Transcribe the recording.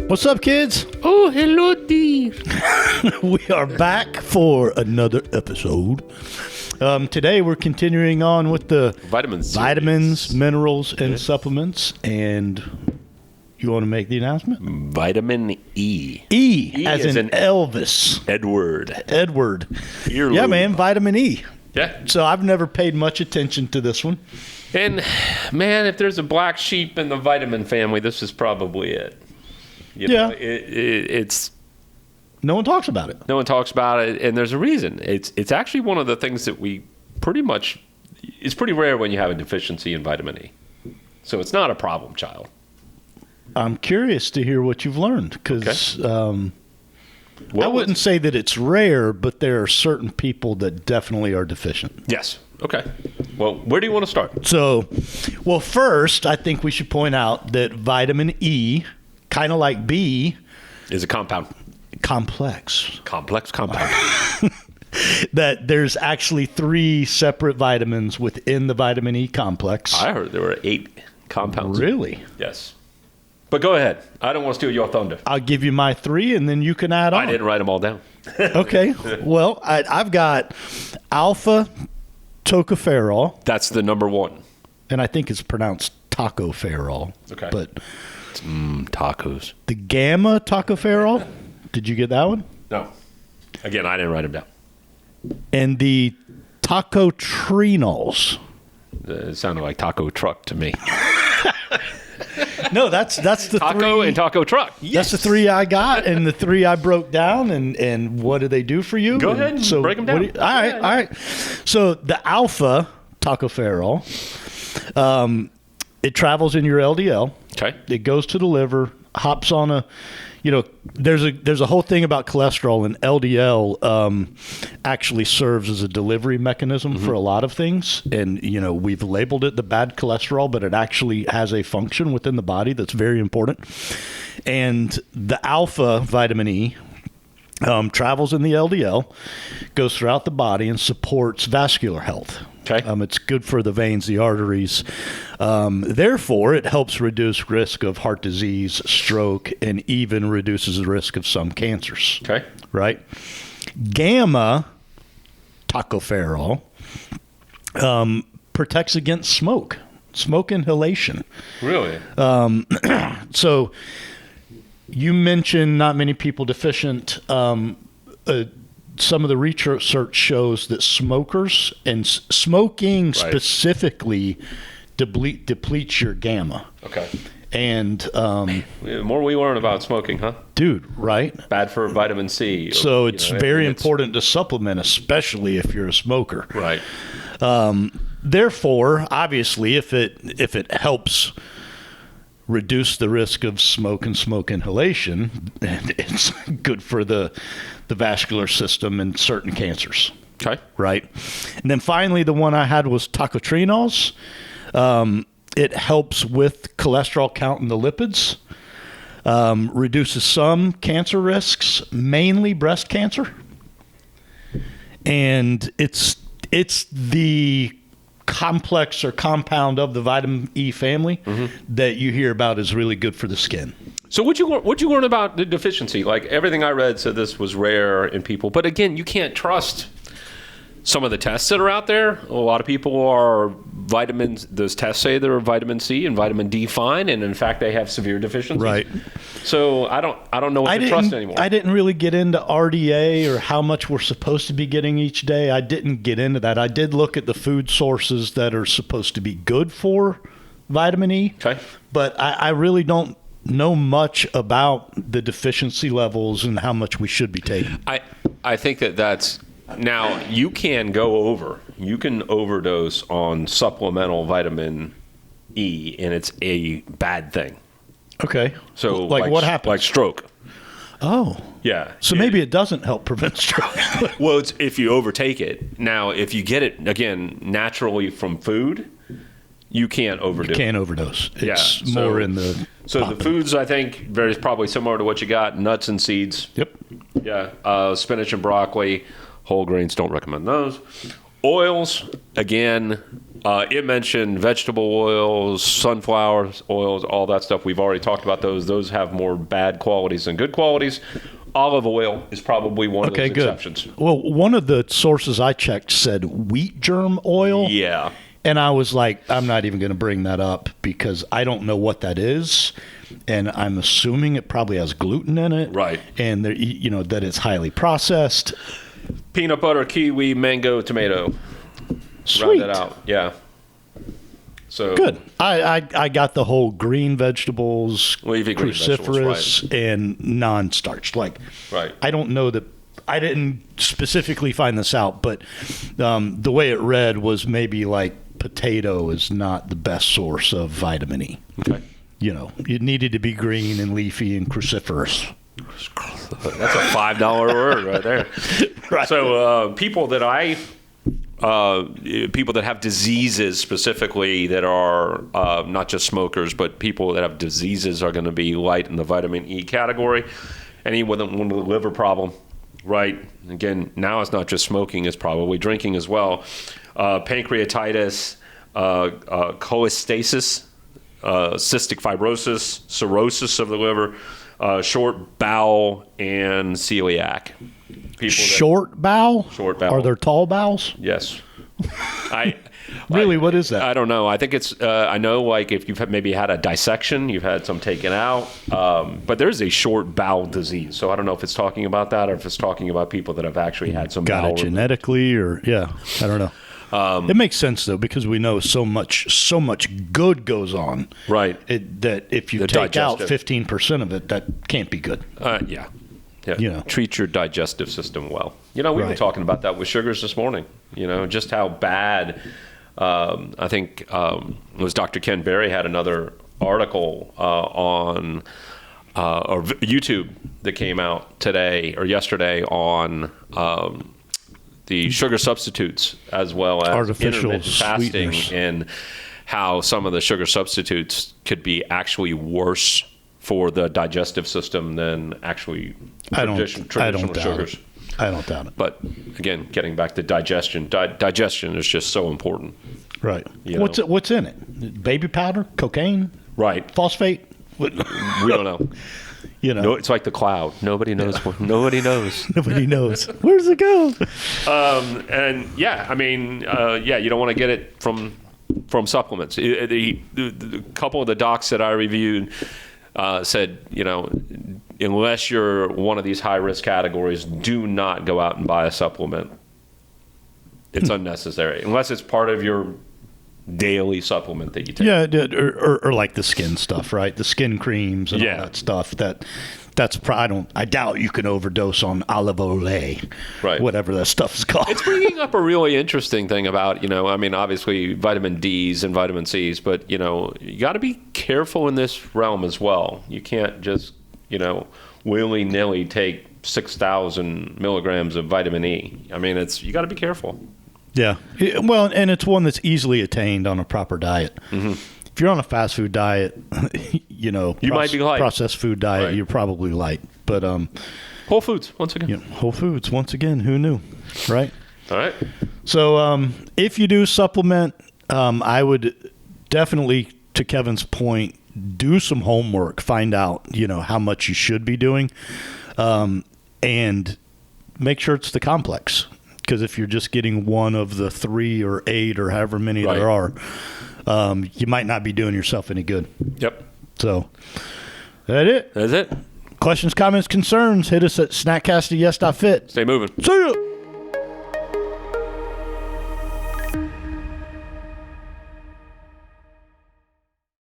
What's up, kids? Oh, hello, dear. We are back for another episode. Today we're continuing on with the vitamins, minerals, and supplements. And you want to make the announcement? Vitamin E. E as in Elvis. Edward. Earlobe. Yeah, man, vitamin E. Yeah. So I've never paid much attention to this one. And, man, if there's a black sheep in the vitamin family, this is probably it. You know, it's... No one talks about it. No one talks about it, and there's a reason. It's actually one of the things that we pretty much... It's pretty rare when you have a deficiency in vitamin E. So it's not a problem, child. I'm curious to hear what you've learned, because I wouldn't say that it's rare, but there are certain people that definitely are deficient. Yes. Okay. Well, where do you want to start? So, first, I think we should point out that vitamin E, kind of like B, is a compound. Complex compound. That there's actually 3 separate vitamins within the vitamin E complex. I heard there were 8 compounds. Really? Yes. But go ahead. I don't want to steal your thunder. I'll give you my 3, and then you can add on. I didn't write them all down. Okay. Well, I've got alpha tocopherol. That's the number 1. And I think it's pronounced tocopherol. Okay. But tacos. The gamma tocopherol. Did you get that one? No. Again, I didn't write them down. And the tocotrienols. It sounded like taco truck to me. No, that's the taco 3, and taco truck. Yes. That's the 3 I got, and the 3 I broke down. And what do they do for you? Go ahead and break them down. All right. So the alpha tocopherol, it travels in your LDL. Okay. It goes to the liver, hops on a. There's a whole thing about cholesterol, and LDL actually serves as a delivery mechanism for a lot of things. And, we've labeled it the bad cholesterol, but it actually has a function within the body that's very important. And the alpha vitamin E travels in the LDL, goes throughout the body, and supports vascular health. Okay. It's good for the veins, the arteries. Therefore, it helps reduce risk of heart disease, stroke, and even reduces the risk of some cancers. Okay. Right? Gamma tocopherol protects against smoke inhalation. Really? So you mentioned not many people deficient. Some of the research shows that smokers and smoking specifically depletes your gamma. Okay. And the more we learn about smoking, huh? Dude, right? Bad for vitamin C. So it's very important to supplement, especially if you're a smoker. Right. Therefore, obviously, if it helps reduce the risk of smoke and smoke inhalation, it's good for the vascular system and certain cancers. Okay. Right. And then finally, the one I had was tocotrienols. It helps with cholesterol count in the lipids, reduces some cancer risks, mainly breast cancer. And it's the complex or compound of the vitamin E family that you hear about is really good for the skin. So what'd you learn about the deficiency? Like everything I read said this was rare in people, but again, you can't trust some of the tests that are out there. A lot of people are vitamins. Those tests say they're vitamin C and vitamin D fine, and in fact, they have severe deficiencies. Right. So I don't know what to trust anymore. I didn't really get into RDA or how much we're supposed to be getting each day. I didn't get into that. I did look at the food sources that are supposed to be good for vitamin E. Okay. But I really don't know much about the deficiency levels and how much we should be taking. I think that's now you can overdose on supplemental vitamin E, and it's a bad thing. Okay. So like what happens? Like stroke. Oh. Yeah. So maybe it doesn't help prevent stroke. Well, it's if you overtake it. Now, if you get it, again, naturally from food, you can't overdo it. You can't overdose. It's yeah, more in the... So the foods, I think, very probably similar to what you got. Nuts and seeds. Yep. Yeah. Spinach and broccoli. Whole grains, don't recommend those. Oils, again, It mentioned vegetable oils, sunflower oils, all that stuff. We've already talked about those. Those have more bad qualities than good qualities. Olive oil is probably one of those exceptions. Well, one of the sources I checked said wheat germ oil. Yeah. And I was like, I'm not even going to bring that up because I don't know what that is. And I'm assuming it probably has gluten in it. Right. And, that it's highly processed. Peanut butter, kiwi, mango, tomato. Sweet. Round that out. Yeah. So good. I got the whole green vegetables, leafy green cruciferous, vegetables, and non-starch. Like, right. I don't know that. I didn't specifically find this out, but the way it read was maybe like potato is not the best source of vitamin E. Okay. It needed to be green and leafy and cruciferous. That's a $5 word right there. Right. So people that have diseases specifically that are not just smokers, but people that have diseases are going to be light in the vitamin E category. Anyone with a liver problem, right? Again, now it's not just smoking; it's probably drinking as well. Pancreatitis, cholestasis, cystic fibrosis, cirrhosis of the liver, short bowel, and celiac. Short bowel? Short bowel. Are there tall bowels? Yes. What is that? I don't know. I think it's, I know like if you've maybe had a dissection, you've had some taken out, but there's a short bowel disease. So I don't know if it's talking about that or if it's talking about people that have actually had some got bowel it genetically I don't know. It makes sense though because we know so much good goes on. Right. That if you take out 15% of it, that can't be good. Yeah. Treat your digestive system well. We were talking about that with sugars this morning. Just how bad. I think it was Dr. Ken Berry had another article on or YouTube that came out today or yesterday on the sugar substitutes as well as artificial intermittent fasting sweeteners. And how some of the sugar substitutes could be actually worse for the digestive system than actually traditional sugars. I don't doubt it. But again, getting back to digestion, digestion is just so important. Right. What's in it? Baby powder, cocaine, right? Phosphate. We don't know. No, it's like the cloud. Nobody knows. Nobody knows. Nobody knows. Where's it go? And you don't want to get it from supplements. The couple of the docs that I reviewed said, unless you're one of these high-risk categories, do not go out and buy a supplement. It's unnecessary. Unless it's part of your daily supplement that you take. Yeah, or like the skin stuff, right? The skin creams and all that stuff. I doubt you can overdose on olive oil, right? Whatever that stuff is called. It's bringing up a really interesting thing about, obviously vitamin D's and vitamin C's, but, you got to be careful in this realm as well. You can't just, willy-nilly take 6,000 milligrams of vitamin E. You got to be careful. Yeah. Well, and it's one that's easily attained on a proper diet. Mm-hmm. If you're on a fast food diet, you might be light. Processed food diet, right. You're probably light. But Whole Foods, once again. Whole Foods, once again. Who knew, right? All right. So if you do supplement, I would definitely, to Kevin's point, do some homework. Find out, how much you should be doing, and make sure it's the complex. Because if you're just getting one of the 3 or 8 or however many there are, you might not be doing yourself any good. Yep. So, that's it. That's it. Questions, comments, concerns, hit us at snackcast@yes.fit. Stay moving. See ya.